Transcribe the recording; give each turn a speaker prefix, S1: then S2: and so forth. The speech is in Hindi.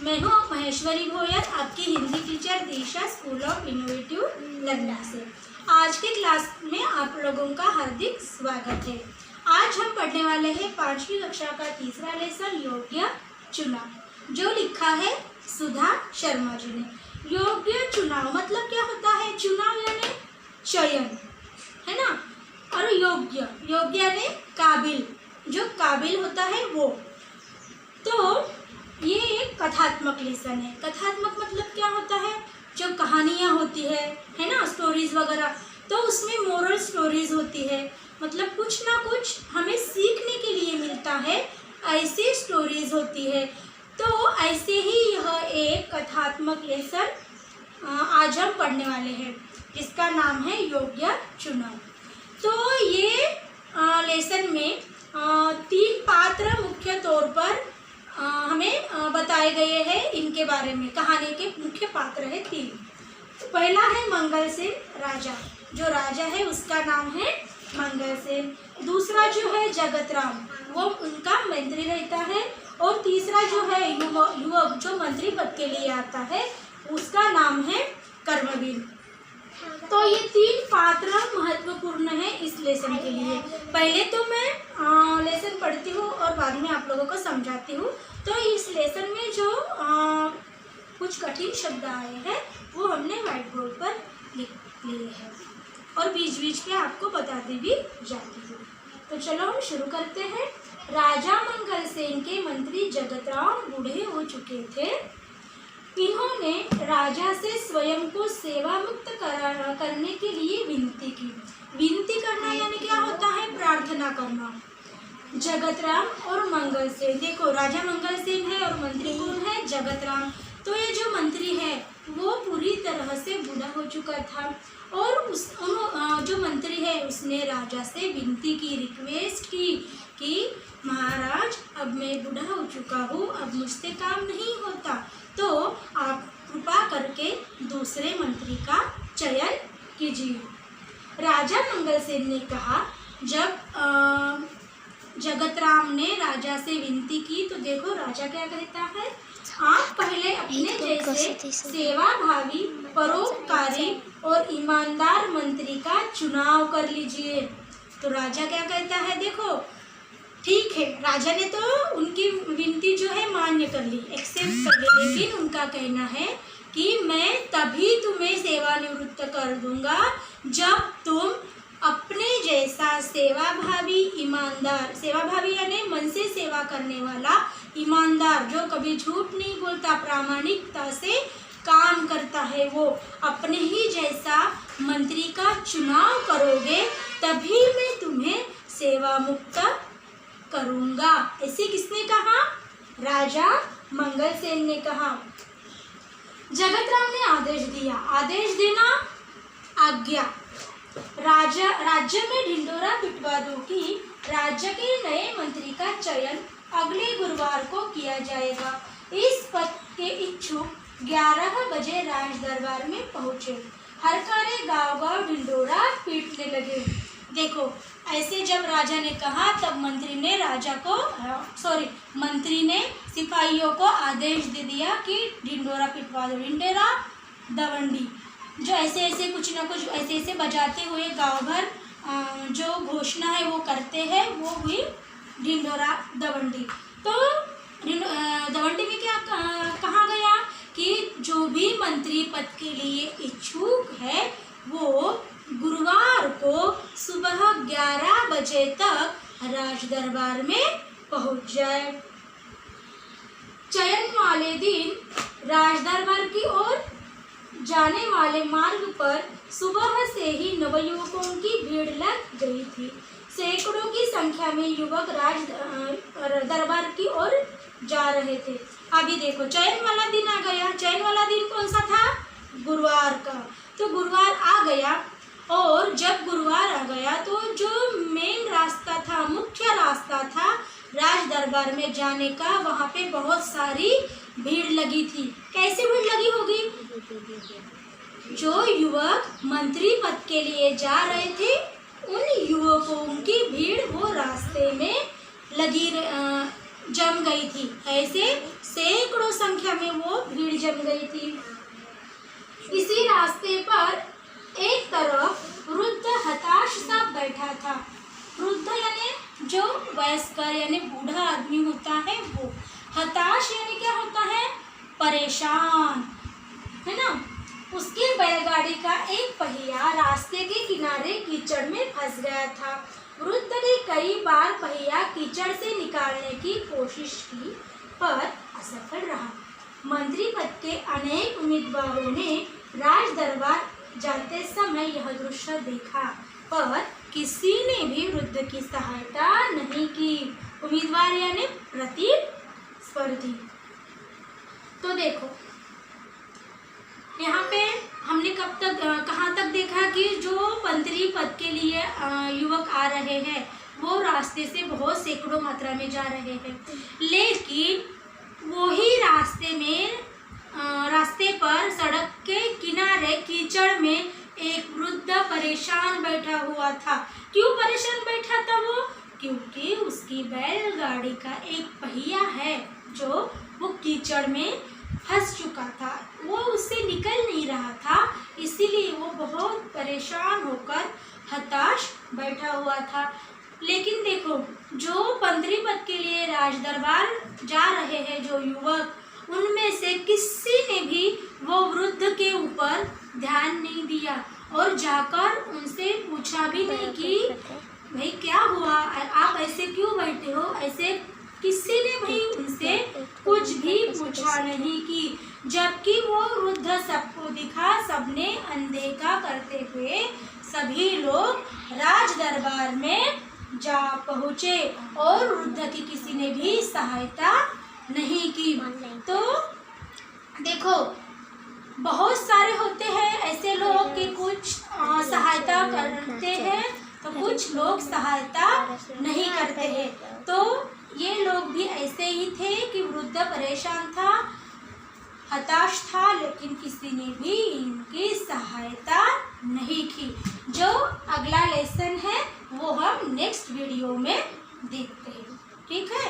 S1: मैं हूँ महेश्वरी भोयर, आपकी Hindi teacher Disha, school of innovative learning से। आज के क्लास में आप लोगों का हार्दिक स्वागत है। आज हम पढ़ने वाले हैं 5वीं कक्षा का तीसरा लेसन योग्य चुनाव, जो लिखा है सुधा शर्मा जी ने। योग्य चुनाव मतलब क्या होता है? चुनाव यानी चयन, है ना। और योग्य, योग्य यानी काबिल, जो काबिल होता है वो। तो ये एक कथात्मक लेसन है। कथात्मक मतलब क्या होता है? जो कहानियाँ होती है ना, स्टोरीज वगैरह, तो उसमें मोरल स्टोरीज होती है, मतलब कुछ ना कुछ हमें सीखने के लिए मिलता है, ऐसी स्टोरीज होती है। तो ऐसे ही यह एक कथात्मक लेसन आज हम पढ़ने वाले हैं, जिसका नाम है योग्य चुनाव। तो ये लेसन में 3 पात्र मुख्य तौर पर हमें बताए गए हैं। इनके बारे में कहानी के मुख्य पात्र है 3। तो पहला है मंगल सेन राजा, जो राजा है उसका नाम है मंगल सेन। दूसरा जो है जगत राम, वो उनका मंत्री रहता है। और तीसरा जो है युवक, जो मंत्री पद के लिए आता है, उसका नाम है कर्मवीर। तो ये 3 पात्र महत्वपूर्ण है इस लेसन के लिए। पहले तो मैं लेसन पढ़ती हूँ और बाद में आप लोगों को समझाती हूँ। तो इस लेसन में जो कुछ कठिन शब्द आए हैं वो हमने व्हाइट बोर्ड पर लिख लिए हैं और बीच बीच में आपको बताती भी जाती हूँ। तो चलो हम शुरू करते हैं। राजा मंगल सेन के मंत्री जगतराम बूढ़े हो चुके थे। इन्होंने राजा से स्वयं को सेवा मुक्त करने के लिए विनती की। विनती करना यानी क्या होता है? प्रार्थना करना। जगतराम और मंगल सेन, देखो राजा मंगल सेन है और मंत्री कौन है? जगतराम। तो ये जो मंत्री है वो पूरी तरह से बूढ़ा हो चुका था और जो मंत्री है उसने राजा से विनती की, रिक्वेस्ट की कि महाराज, अब मैं बूढ़ा हो चुका हूँ, अब मुझसे काम नहीं होता, तो आप कृपा करके दूसरे मंत्री का चयन कीजिए। राजा मंगल सेन ने कहा। जब जगतराम ने राजा से विनती की तो देखो राजा क्या कहता है? आप पहले अपने जैसे सेवाभावी, परोपकारी और ईमानदार मंत्री का चुनाव कर लीजिए। तो राजा क्या कहता है? देखो ठीक है, राजा ने तो उनकी विनती जो है मान्य कर ली, एक्सेप्ट कर ली, लेकिन उनका कहना है कि मैं तभी तुम्हें सेवानिवृत्त कर दूंगा जब तुम अपने जैसा सेवाभावी, ईमानदार, सेवाभावी यानी मन से सेवा करने वाला, ईमानदार जो कभी झूठ नहीं बोलता, प्रामाणिकता से काम करता है, वो अपने ही जैसा मंत्री का चुनाव करोगे, तभी मैं तुम्हें सेवा मुक्त करूंगा। ऐसे किसने कहा? राजा मंगल सेन ने कहा। जगतराम ने आदेश दिया। आदेश देना, आज्ञा। राज्य में ढिंढोरा पिटवा दो कि राज्य के नए मंत्री का चयन अगले गुरुवार को किया जाएगा। इस पद के इच्छुक 11 बजे राज दरबार में पहुंचे। हरकारे गांव-गांव ढिंढोरा पीटने लगे। देखो ऐसे जब राजा ने कहा तब मंत्री ने सिपाहियों को आदेश दे दिया कि ढिंढोरा पिटवा दो। ढिंढोरा दवंडी, जो ऐसे कुछ ना कुछ ऐसे बजाते हुए गांव भर जो घोषणा है वो करते हैं, वो हुई ढिंढोरा दवंडी। तो दवंडी में क्या कहा गया कि जो भी मंत्री पद के लिए इच्छुक है वो गुरुवार को सुबह 11 बजे तक राज दरबार में पहुंच जाए। चयन वाले दिन राज दरबार की ओर जाने वाले मार्ग पर सुबह से ही नवयुवकों की भीड़ लग गई थी। सैकड़ों की संख्या में युवक राज दरबार की ओर जा रहे थे। अभी देखो चयन वाला दिन आ गया। चयन वाला दिन कौन सा था? गुरुवार का। तो गुरुवार आ गया और जब गुरुवार आ गया तो जो मेन रास्ता था, मुख्य रास्ता था राज दरबार में जाने का, वहाँ पे बहुत सारी भीड़ लगी थी। कैसे भीड़ लगी होगी? जो युवक मंत्री पद के लिए जा रहे थे उन युवकों की भीड़ वो रास्ते में जम गई थी। ऐसे सैकड़ों संख्या संख्या में वो भीड़ जम गई थी। इसी रास्ते पर एक तरफ वृद्ध हताश सा बैठा था। वृद्ध यानी जो वयस्कर यानी बूढ़ा आदमी होता है वो। हताश यानी क्या होता है? परेशान, है ना। उसकी बैलगाड़ी का एक पहिया रास्ते के किनारे कीचड़ में फंस गया था। वृद्ध ने कई बार पहिया कीचड़ से निकालने की कोशिश की पर असफल रहा। मंत्री पद के अनेक उम्मीदवारों ने राज दरबार जाते समय यह दृश्य देखा पर किसी ने भी वृद्ध की सहायता नहीं की। उम्मीदवार यानी प्रतिस्पर्धी। तो देखो यहाँ पे हमने कहाँ तक देखा कि जो मंत्री पद के लिए युवक आ रहे हैं वो रास्ते से बहुत सैकड़ों मात्रा में जा रहे हैं, लेकिन वही रास्ते पर सड़क के किनारे कीचड़ में एक वृद्ध परेशान बैठा हुआ था। क्यों परेशान बैठा था वो? क्योंकि उसकी बैलगाड़ी का एक पहिया है जो वो कीचड़ में फंस चुका था, वो उससे निकल नहीं रहा था, इसीलिए वो बहुत परेशान होकर हताश बैठा हुआ था। लेकिन देखो जो मंत्री पद के लिए राज दरबार जा रहे हैं जो युवक, उनमें से किसी ने भी वो वृद्ध के ऊपर ध्यान नहीं दिया और जाकर उनसे पूछा भी नहीं कि भाई क्या हुआ, आप ऐसे क्यों बैठे हो, ऐसे किसी ने भी उनसे कुछ भी पूछा नहीं कि जबकि वो वृद्ध सबको दिखा। सबने अनदेखा करते हुए सभी लोग राज दरबार में जा पहुँचे और वृद्ध की किसी ने भी सहायता नहीं की। तो देखो बहुत सारे होते हैं ऐसे लोग कि कुछ सहायता करते हैं तो कुछ लोग सहायता नहीं करते हैं। तो ये लोग भी ऐसे ही थे कि वृद्ध परेशान था, हताश था, लेकिन किसी ने भी इनकी सहायता नहीं की। जो अगला लेसन है वो हम नेक्स्ट वीडियो में देखते हैं। ठीक है।